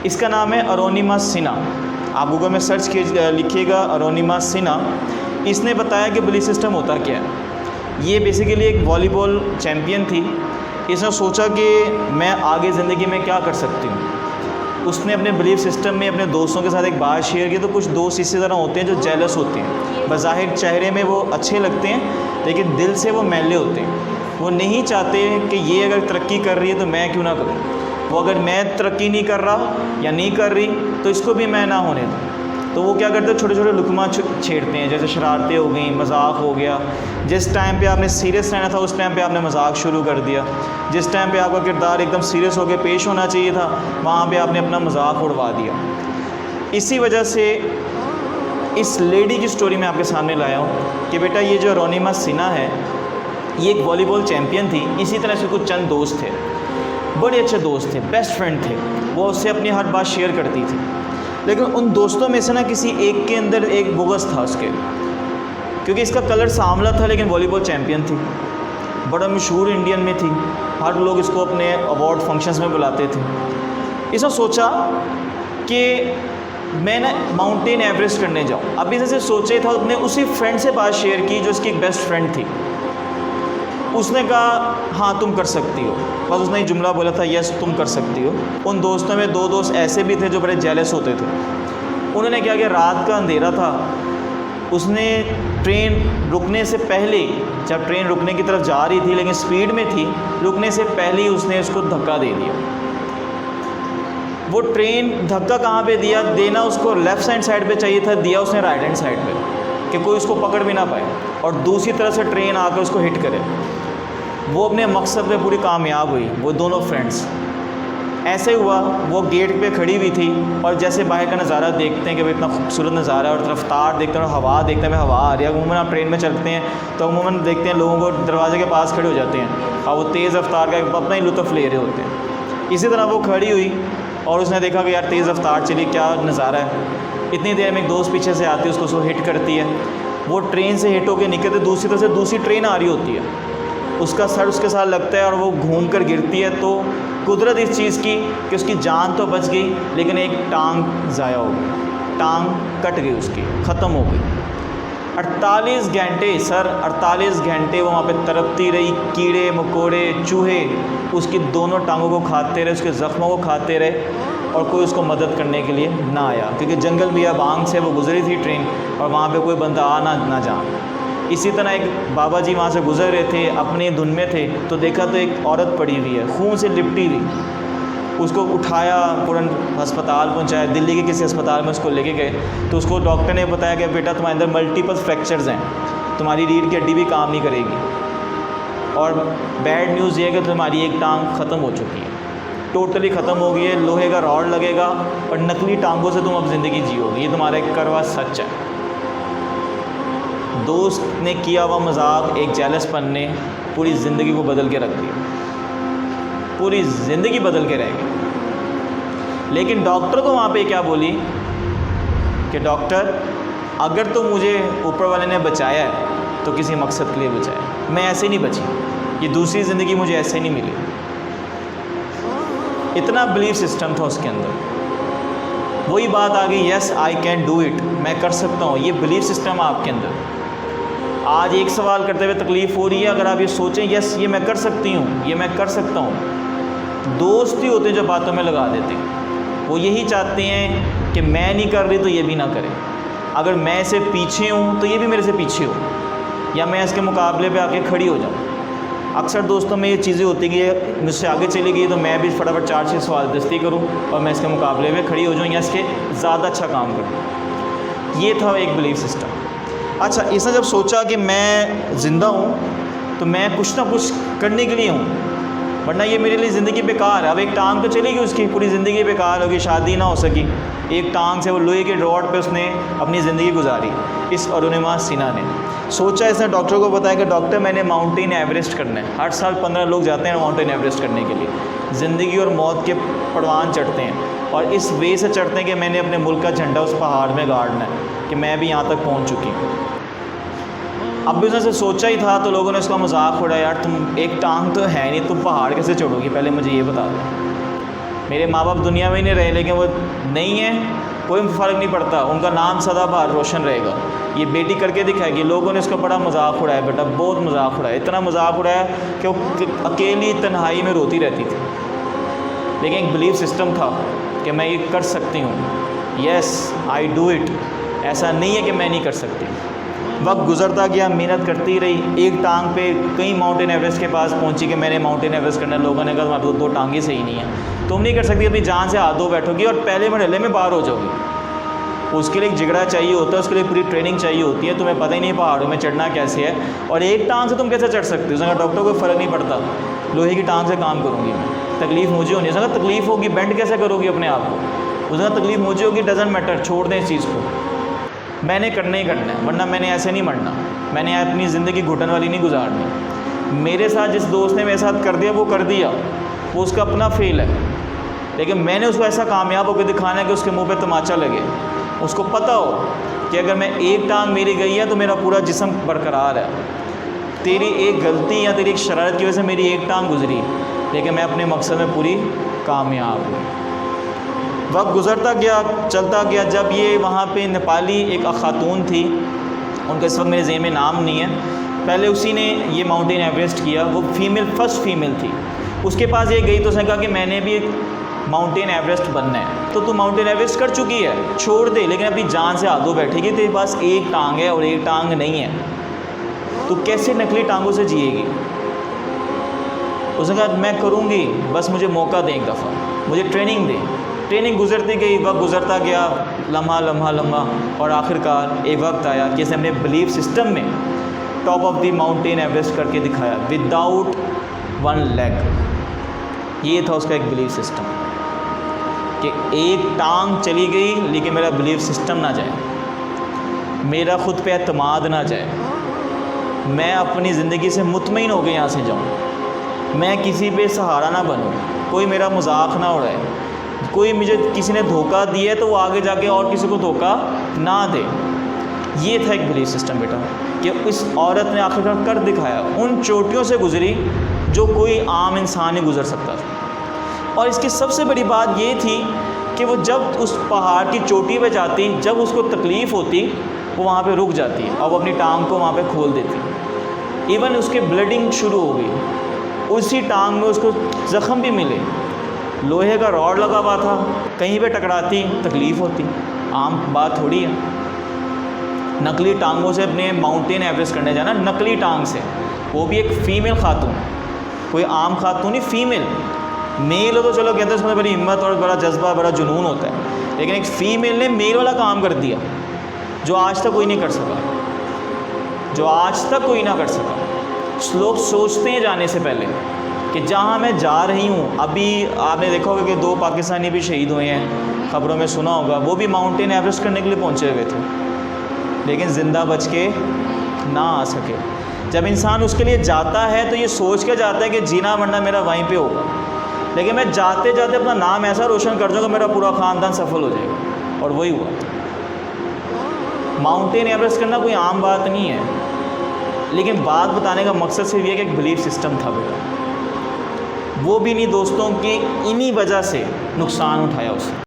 इसका नाम है अरोनिमा सिन्हा। आप गूगल में सर्च लिखिएगा अरोनिमा सिन्हा। इसने बताया कि बिलीफ सिस्टम होता क्या है। ये बेसिकली एक वॉलीबॉल चैम्पियन थी। इसने सोचा कि मैं आगे ज़िंदगी में क्या कर सकती हूँ। उसने अपने बिलीफ सिस्टम में अपने दोस्तों के साथ एक बात शेयर की। तो कुछ दोस्त इसी तरह होते हैं जो जेलस होते हैं। बज़ाहिर चेहरे में वो अच्छे लगते हैं लेकिन दिल से वो मैले होते हैं। वो नहीं चाहते कि ये अगर तरक्की कर रही है तो मैं क्यों ना करूँ। वो अगर मैं तरक्की नहीं कर रहा या नहीं कर रही तो इसको भी मैं ना होने दूँ। तो वो क्या करते हैं, छोटे छोटे लुकमा छेड़ते हैं, जैसे शरारतें हो गई, मजाक हो गया। जिस टाइम पे आपने सीरियस रहना था उस टाइम पे आपने मजाक शुरू कर दिया। जिस टाइम पे आपका किरदार एकदम सीरियस होकर पेश होना चाहिए था वहाँ पे आपने अपना मजाक उड़वा दिया। इसी वजह से इस लेडी की स्टोरी मैं आपके सामने लाया हूँ कि बेटा ये जो अरोनिमा सिन्हा है ये एक वॉलीबॉल चैम्पियन थी। इसी तरह से कुछ चंद दोस्त थे, बड़े अच्छे दोस्त थे, बेस्ट फ्रेंड थे। वो उससे अपनी हर बात शेयर करती थी। लेकिन उन दोस्तों में से ना किसी एक के अंदर एक बोगस था उसके, क्योंकि इसका कलर सांवला था लेकिन वॉलीबॉल चैम्पियन थी, बड़ा मशहूर इंडियन में थी। हर लोग इसको अपने अवार्ड फंक्शंस में बुलाते थे। इसने सोचा कि मैं ना माउंटेन एवरेस्ट करने जाऊँ। अब इसे सिर्फ सोचे था, अपने उसी फ्रेंड से बात शेयर की जो इसकी एक बेस्ट फ्रेंड थी। उसने कहा हाँ तुम कर सकती हो। बस उसने एक जुमला बोला था, यस तुम कर सकती हो। उन दोस्तों में दो दोस्त ऐसे भी थे जो बड़े जेलस होते थे। उन्होंने क्या किया, रात का अंधेरा था, उसने ट्रेन रुकने से पहले, जब ट्रेन रुकने की तरफ जा रही थी लेकिन स्पीड में थी, रुकने से पहले ही उसने उसको धक्का दे दिया। वो ट्रेन धक्का कहाँ पे दिया, देना उसको लेफ़्ट हैंड साइड पे चाहिए था, दिया उसने राइट हैंड साइड पे कि कोई उसको पकड़ भी ना पाए और दूसरी तरफ से ट्रेन आकर उसको हिट करे। वो अपने मकसद में पूरी कामयाब हुई, वो दोनों फ्रेंड्स। ऐसे हुआ, वो गेट पे खड़ी हुई थी और जैसे बाहर का नज़ारा देखते हैं कि भाई इतना खूबसूरत नज़ारा है और रफ्तार देखते हैं और हवा देखते हैं, हवा आ रही है। अमूमन आप ट्रेन में चलते हैं तो अमूमन देखते हैं लोगों को दरवाजे के पास खड़े हो जाते हैं और वो तेज़ रफ्तार का अपना ही लुत्फ़ ले रहे होते हैं। इसी तरह वो खड़ी हुई और उसने देखा कि यार तेज़ रफ्तार चली, क्या नज़ारा है। इतनी देर में एक दोस्त पीछे से आती है, उसको हिट करती है। वो ट्रेन से हिट होकर निकलते, दूसरी तरफ से दूसरी ट्रेन आ रही होती है, उसका सर उसके साथ लगता है और वो घूम कर गिरती है। तो कुदरत इस चीज़ की कि उसकी जान तो बच गई लेकिन एक टांग ज़ाया हो गई, टांग कट गई, उसकी ख़त्म हो गई। 48 घंटे सर, 48 घंटे वो वहाँ पे तड़पती रही। कीड़े मकोड़े चूहे उसकी दोनों टांगों को खाते रहे, उसके ज़ख्मों को खाते रहे और कोई उसको मदद करने के लिए ना आया, क्योंकि जंगल बियाबान से वो गुजरी थी ट्रेन और वहाँ पे कोई बंदा आ ना जा। इसी तरह एक बाबा जी वहाँ से गुजर रहे थे, अपने धुन में थे, तो देखा तो एक औरत पड़ी हुई है, खून से लिपटी हुई। उसको उठाया, तुरंत अस्पताल पहुँचाया, दिल्ली के किसी अस्पताल में उसको लेके गए। तो उसको डॉक्टर ने बताया कि बेटा तुम्हारे अंदर मल्टीपल फ्रैक्चर्स हैं, तुम्हारी रीढ़ की हड्डी भी काम नहीं करेगी और बैड न्यूज़ ये है कि तुम्हारी एक टांग ख़त्म हो चुकी है, टोटली ख़त्म हो गई है। लोहे का रॉड लगेगा और नकली टांगों से तुम अब ज़िंदगी जियोगी, ये तुम्हारा एक करवा सच है। दोस्त ने किया हुआ मजाक, एक जेलसपन ने पूरी ज़िंदगी को बदल के रख दिया, पूरी ज़िंदगी बदल के रह गई। लेकिन डॉक्टर को वहाँ पे क्या बोली कि डॉक्टर अगर तो मुझे ऊपर वाले ने बचाया है तो किसी मकसद के लिए बचाया, मैं ऐसे नहीं बची, ये दूसरी ज़िंदगी मुझे ऐसे नहीं मिली। इतना बिलीफ सिस्टम था उसके अंदर। वही बात आ गई, yes I can do it, मैं कर सकता हूँ। ये बिलीफ सिस्टम है आपके अंदर। आज एक सवाल करते हुए तकलीफ़ हो रही है, अगर आप ये सोचें यस ये मैं कर सकती हूँ, ये मैं कर सकता हूँ। दोस्त ही होते हैं जो बातों में लगा देते हैं। वो यही चाहते हैं कि मैं नहीं कर रही तो ये भी ना करें, अगर मैं इससे पीछे हूँ तो ये भी मेरे से पीछे हो, या मैं इसके मुकाबले पे आके खड़ी हो जाऊँ। अक्सर दोस्तों में ये चीज़ें होती कि ये मुझसे आगे चली गई तो मैं भी फटाफट 4-6 सवाल दस्ती करूँ और मैं इसके मुकाबले में खड़ी हो जाऊँ या इसके ज़्यादा अच्छा काम करूँ। ये था एक बिलीफ सिस्टम। अच्छा, इसने जब सोचा कि मैं ज़िंदा हूँ तो मैं कुछ ना कुछ करने के लिए हूँ, वरना ये मेरे लिए ज़िंदगी बेकार है। अब एक टांग तो चली गई उसकी, पूरी ज़िंदगी बेकार होगी, शादी ना हो सकी। एक टांग से वो लोहे के रॉड पे उसने अपनी ज़िंदगी गुजारी। इस अरुणिमा सिन्हा ने सोचा, इसने डॉक्टर को बताया कि डॉक्टर मैंने माउंटेन एवरेस्ट करना है। हर साल 15 लोग जाते हैं माउंटेन एवरेस्ट करने के लिए, ज़िंदगी और मौत के पड़वान चढ़ते हैं और इस वे से चढ़ते हैं कि मैंने अपने मुल्क का झंडा उस पहाड़ में गाड़ना है कि मैं भी यहाँ तक पहुँच चुकी हूँ। अब भी उसने सोचा ही था तो लोगों ने उसका मजाक उड़ाया, यार तुम एक टांग तो है नहीं, तुम पहाड़ कैसे चढ़ोगी, पहले मुझे ये बता दो। मेरे माँ बाप दुनिया में ही नहीं रहे, लेकिन वो नहीं है, कोई फ़र्क नहीं पड़ता, उनका नाम सदाबहार रोशन रहेगा। ये बेटी करके दिखाएगी। लोगों ने इसका बड़ा मजाक उड़ाया, बेटा बहुत मजाक उड़ाया, इतना मजाक उड़ाया कि वो अकेली तन्हाई में रोती रहती थी। लेकिन एक बिलीफ सिस्टम था कि मैं ये कर सकती हूँ, येस आई डू इट। ऐसा नहीं है कि मैं नहीं कर सकती। वक्त गुजरता गया, मेहनत करती रही, एक टांग पे कई माउंटेन एवरेस्ट के पास पहुंची कि मैंने माउंटेन एवरेस्ट करना। लोगों ने कहा तुम्हारे दो टांगे सही नहीं है, तुम नहीं कर सकती, अपनी जान से हाथ धो बैठोगी और पहले मरहले में पार हो जाओगी। उसके लिए एक जिगड़ा चाहिए होता है, उसके लिए पूरी ट्रेनिंग चाहिए होती है। तुम्हें पता ही नहीं पहाड़ों में चढ़ना कैसे है, और एक टांग से तुम कैसे चढ़ सकते हो। उसने कहा डॉक्टर को फ़र्क नहीं पड़ता, लोहे की टांग से काम करूँगी मैं, तकलीफ़ मुझे होनी है। उसने कहा तकलीफ़ होगी, बेंड कैसे करोगी अपने आप को। उसने कहा तकलीफ़ मुझे होगी, डजेंट मैटर, छोड़ दें इस चीज़ को, मैंने करना ही करना है, वरना मैंने ऐसे नहीं मरना, मैंने अपनी ज़िंदगी घुटन वाली नहीं गुजारनी। मेरे साथ जिस दोस्त ने मेरे साथ कर दिया वो कर दिया, वो उसका अपना फेल है, लेकिन मैंने उसको ऐसा कामयाब होकर दिखाना है कि उसके मुंह पे तमाचा लगे, उसको पता हो कि अगर मैं एक टांग मेरी गई है तो मेरा पूरा जिस्म बरकरार है। तेरी एक गलती या तेरी एक शरारत की वजह से मेरी एक टांग गुजरी, लेकिन मैं अपने मकसद में पूरी कामयाब हूँ। वक्त गुज़रता गया, चलता गया। जब ये वहाँ पे नेपाली एक खातून थी, उनका इस वक्त मेरे ज़हन में नाम नहीं है, पहले उसी ने ये माउंटेन एवरेस्ट किया, वो फीमेल, फर्स्ट फीमेल थी। उसके पास ये गई तो उसने कहा कि मैंने भी एक माउंटेन एवरेस्ट बनना है। तो तू माउंटेन एवरेस्ट कर चुकी है, छोड़ दे, लेकिन अपनी जान से हाथों बैठेगी, तेरे पास एक टांग है और एक टांग नहीं है, तो कैसे नकली टांगों से जिएगी। उसने कहा मैं करूँगी, बस मुझे मौका दें, एक दफ़ा मुझे ट्रेनिंग दें। ट्रेनिंग गुजरती गई, वक्त गुजरता गया, लम्हा लम्हा लम्हा, और आखिरकार एक वक्त आया कि हमने बिलीफ सिस्टम में top of the mountain Everest करके दिखाया विदाउट वन लेग। ये था उसका एक बिलीफ सिस्टम कि एक टांग चली गई लेकिन मेरा बिलीफ सिस्टम ना जाए, मेरा ख़ुद पे एतमाद ना जाए, मैं अपनी ज़िंदगी से मुतमईन हो के यहाँ से जाऊँ, मैं किसी पे सहारा ना बनूँ, कोई मेरा मजाक ना उड़ाए, कोई मुझे किसी ने धोखा दिया है तो वो आगे जाके और किसी को धोखा ना दे। ये था एक बिलीफ सिस्टम बेटा, कि इस औरत ने आखिरकार कर दिखाया, उन चोटियों से गुजरी जो कोई आम इंसान नहीं गुजर सकता था। और इसकी सबसे बड़ी बात ये थी कि वो जब उस पहाड़ की चोटी पे जाती, जब उसको तकलीफ़ होती, वो वहाँ पे रुक जाती और वो अपनी टांग को वहाँ पे खोल देती। इवन उसके ब्लडिंग शुरू हो गई, उसी टांग में उसको ज़ख़म भी मिले, लोहे का रॉड लगा हुआ था, कहीं पे टकराती तकलीफ़ होती, आम बात थोड़ी है। नकली टांगों से अपने माउंटेन एवरेस्ट करने जाना, नकली टांग से, वो भी एक फ़ीमेल खातून, कोई आम खातून नहीं, फ़ीमेल। मेल हो तो चलो कहते हैं उसमें बड़ी हिम्मत और बड़ा जज्बा, बड़ा जुनून होता है, लेकिन एक फ़ीमेल ने मेल वाला काम कर दिया जो आज तक कोई नहीं कर सका, जो आज तक कोई ना कर सका। लोग सोचते हैं जाने से पहले कि जहाँ मैं जा रही हूँ, अभी आपने देखा होगा कि 2 पाकिस्तानी भी शहीद हुए हैं, ख़बरों में सुना होगा, वो भी माउंटेन एवरेस्ट करने के लिए पहुँचे हुए थे, लेकिन ज़िंदा बच के ना आ सके। जब इंसान उसके लिए जाता है तो ये सोच के जाता है कि जीना मरना मेरा वहीं पे होगा, लेकिन मैं जाते जाते अपना नाम ऐसा रोशन कर दूँगा मेरा पूरा ख़ानदान सफल हो जाएगा, और वही हुआ। माउंटेन एवरेस्ट करना कोई आम बात नहीं है, लेकिन बात बताने का मकसद सिर्फ ये कि एक बिलीफ सिस्टम था बेटा, वो भी नहीं दोस्तों की इन्हीं वजह से नुकसान उठाया उसने।